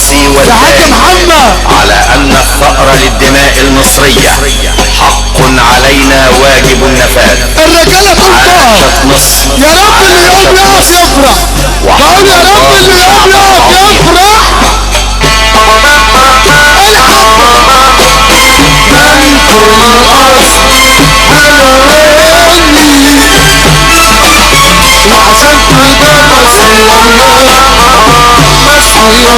الراسي والثاني على ان الثأر للدماء المصرية حق علينا واجب النفاذ. الرجالة عاشت مصر، يا رب اللي يقوم يقف يفرح. بقول يا رب اللي يقوم يقف يفرح. وعشان كده